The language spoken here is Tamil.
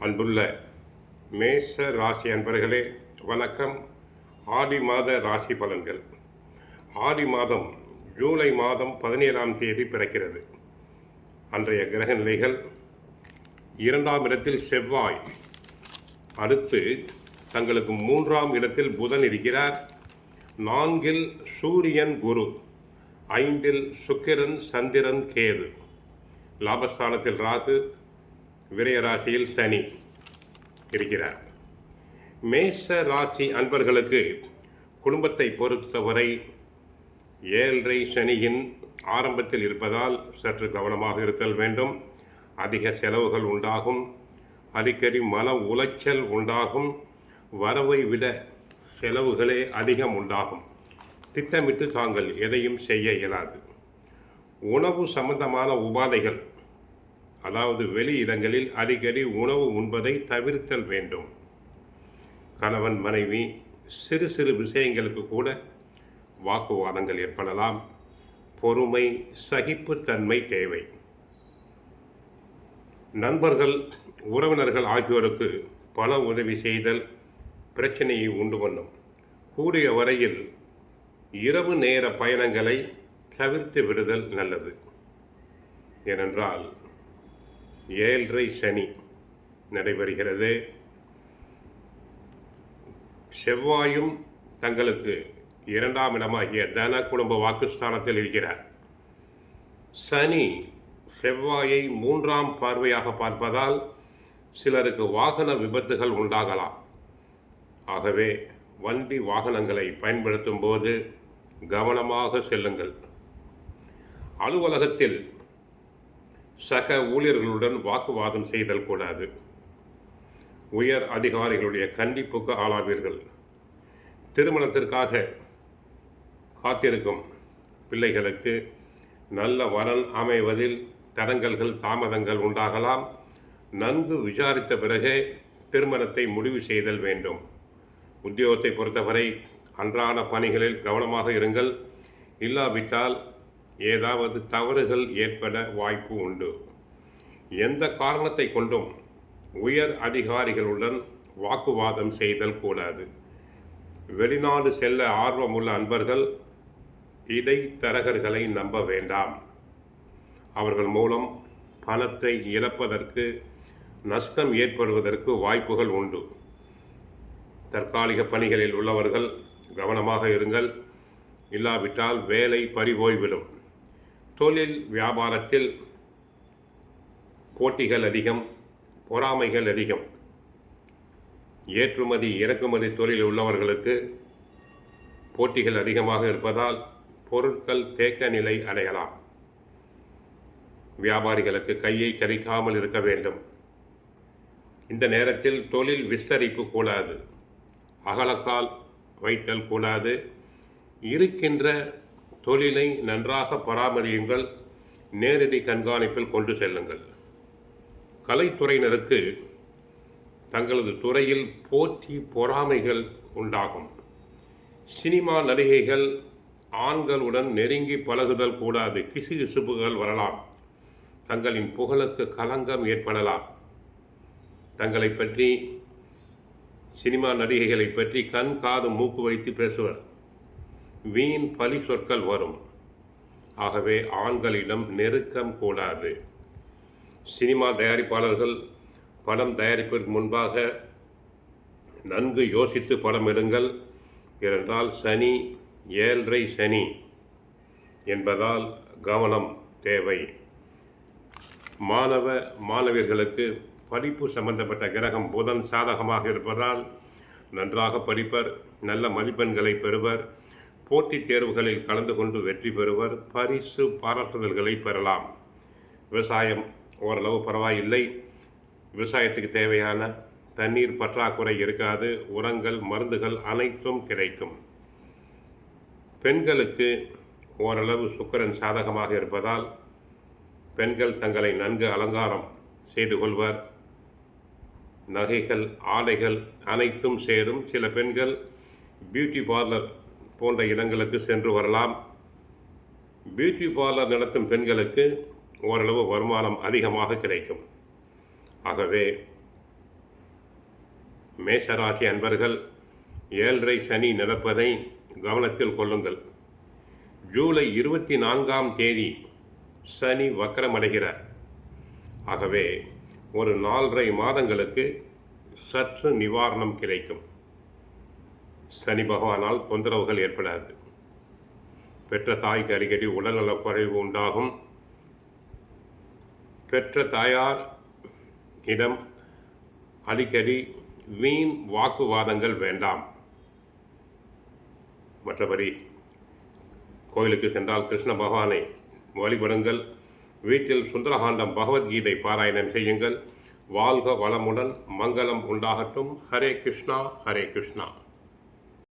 அன்புள்ள மேஷ ராசி அன்பர்களே வணக்கம். ஆடி மாத ராசி பலன்கள். ஆடி மாதம் ஜூலை மாதம் 17ஆம் தேதி பிறக்கிறது. அன்றைய கிரக நிலைகள்: 2ஆம் இடத்தில் செவ்வாய், அடுத்து தங்களுக்கு 3ஆம் இடத்தில் புதன் இருக்கிறார், 4இல் சூரியன் குரு, 5இல் சுக்கிரன் சந்திரன் கேது, லாபஸ்தானத்தில் ராகு, விரய ராசியில் சனி இருக்கிறார். மேஷ ராசி அன்பர்களுக்கு குடும்பத்தை பொறுத்தவரை 7.5 சனியின் ஆரம்பத்தில் இருப்பதால் சற்று கவனமாக இருத்தல் வேண்டும். அதிக செலவுகள் உண்டாகும், அடிக்கடி மன உளைச்சல் உண்டாகும், வரவை விட செலவுகளே அதிகம் உண்டாகும். திட்டமிட்டு தாங்கள் எதையும் செய்ய இயலாது. உணவு சம்பந்தமான உபாதைகள், அதாவது வெளி இடங்களில் அடிக்கடி உணவு உண்பதை தவிர்த்தல் வேண்டும். கணவன் மனைவி சிறு சிறு விஷயங்களுக்கு கூட வாக்குவாதங்கள் ஏற்படலாம். பொறுமை, சகிப்புத்தன்மை தேவை. நண்பர்கள், உறவினர்கள் ஆகியோருக்கு பண உதவி செய்தல் பிரச்சனையை உண்டு பண்ணும். கூடிய வரையில் இரவு நேர பயணங்களை தவிர்த்து விடுதல் நல்லது. ஏனென்றால் 7.5 சனி நடைபெறுகிறது. செவ்வாயும் தங்களுக்கு 2ஆம் இடமாகிய தன குடும்ப வாக்குஸ்தானத்தில் இருக்கிறார். சனி செவ்வாயை 3ஆம் பார்வையாக பார்ப்பதால் சிலருக்கு வாகன விபத்துகள் உண்டாகலாம். ஆகவே வண்டி வாகனங்களை பயன்படுத்தும் போது கவனமாக செல்லுங்கள். அலுவலகத்தில் சக ஊழியர்களுடன் வாக்குவாதம் செய்தல் கூடாது. உயர் அதிகாரிகளுடைய கண்டிப்புக்கு ஆளாவீர்கள். திருமணத்திற்காக காத்திருக்கும் பிள்ளைகளுக்கு நல்ல வரன் அமைவதில் தடங்கல்கள், தாமதங்கள் உண்டாகலாம். நன்கு விசாரித்த பிறகே திருமணத்தை முடிவு செய்தல் வேண்டும். உத்தியோகத்தை பொறுத்தவரை அன்றாட பணிகளில் கவனமாக இருங்கள். இல்லாவிட்டால் ஏதாவது தவறுகள் ஏற்பட வாய்ப்பு உண்டு. எந்த காரணத்தை கொண்டும் உயர் அதிகாரிகளுடன் வாக்குவாதம் செய்தல் கூடாது. வெளிநாடு செல்ல ஆர்வமுள்ள அன்பர்கள் இடைத்தரகர்களை நம்ப வேண்டாம். அவர்கள் மூலம் பணத்தை இழப்பதற்கு, நஷ்டம் ஏற்படுவதற்கு வாய்ப்புகள் உண்டு. தற்காலிக பணிகளில் உள்ளவர்கள் கவனமாக இருங்கள். இல்லாவிட்டால் வேலை பறிபோய்விடும். தொழில் வியாபாரத்தில் போட்டிகள் அதிகம், பொறாமைகள் அதிகம். ஏற்றுமதி இறக்குமதி தொழில் உள்ளவர்களுக்கு போட்டிகள் அதிகமாக இருப்பதால் பொருட்கள் தேக்க நிலை அடையலாம். வியாபாரிகளுக்கு கையை கரிக்காமல் இருக்க வேண்டும். இந்த நேரத்தில் தொழில் விஸ்தரிப்பு கூடாது, அகலக்கால் வைத்தல் கூடாது. இருக்கின்ற தொழிலை நன்றாக பராமரியுங்கள். நேரடி கண்காணிப்பில் கொண்டு செல்லுங்கள். கலைத்துறையினருக்கு தங்களது துறையில் போட்டி பொறாமைகள் உண்டாகும். சினிமா நடிகைகள் ஆண்களுடன் நெருங்கி பழகுதல் கூடாது. கிசுகிசுப்புகள் வரலாம். தங்களின் புகழுக்கு களங்கம் ஏற்படலாம். தங்களை பற்றி, சினிமா நடிகைகளை பற்றி கண், காது, மூக்கு வைத்து பேசுவர். வீண் பழி சொற்கள் வரும். ஆகவே ஆண்களிடம் நெருக்கம் கூடாது. சினிமா தயாரிப்பாளர்கள் படம் தயாரிப்பதற்கு முன்பாக நன்கு யோசித்து படம் எடுங்கள். ஏனென்றால் சனி 7.5 சனி என்பதால் கவனம் தேவை. மாணவர்களுக்கு படிப்பு சம்பந்தப்பட்ட கிரகம் புதன் சாதகமாக இருப்பதால் நன்றாக படிப்பர், நல்ல மதிப்பெண்களை பெறுவர், போட்டித் தேர்வுகளில் கலந்து கொண்டு வெற்றி பெறுவர், பரிசு பாராட்டுதல்களை பெறலாம். விவசாயம் ஓரளவு பரவாயில்லை. விவசாயத்துக்கு தேவையான தண்ணீர் பற்றாக்குறை இருக்காது. உரங்கள், மருந்துகள் அனைத்தும் கிடைக்கும். பெண்களுக்கு ஓரளவு சுக்கிரன் சாதகமாக இருப்பதால் பெண்கள் தங்களை நன்கு அலங்காரம் செய்து கொள்வர். நகைகள், ஆடைகள் அனைத்தும் சேரும். சில பெண்கள் பியூட்டி பார்லர் போன்ற இடங்களுக்கு சென்று வரலாம். பியூட்டி பார்லர் நடத்தும் பெண்களுக்கு ஓரளவு வருமானம் அதிகமாக கிடைக்கும். ஆகவே மேஷராசி அன்பர்கள், 7.5 சனி நடப்பதை கவனத்தில் கொள்ளுங்கள். ஜூலை 24ஆம் தேதி சனி வக்கரமடைகிறார். ஆகவே ஒரு 4.5 மாதங்களுக்கு சற்று நிவாரணம் கிடைக்கும். சனி பகவானால் தொந்தரவுகள் ஏற்படாது. பெற்ற தாய்க்கு அடிக்கடி உடல்நலக் குறைவு உண்டாகும். பெற்ற தாயார் இடம் அடிக்கடி வீண் வாக்குவாதங்கள் வேண்டாம். மற்றபடி கோயிலுக்கு சென்றால் கிருஷ்ண பகவானை வழிபடுங்கள். வீட்டில் சுந்தரகாண்டம் பகவத்கீதை பாராயணம் செய்யுங்கள். வாழ்க வளமுடன், மங்களம் உண்டாகட்டும். ஹரே கிருஷ்ணா, ஹரே கிருஷ்ணா.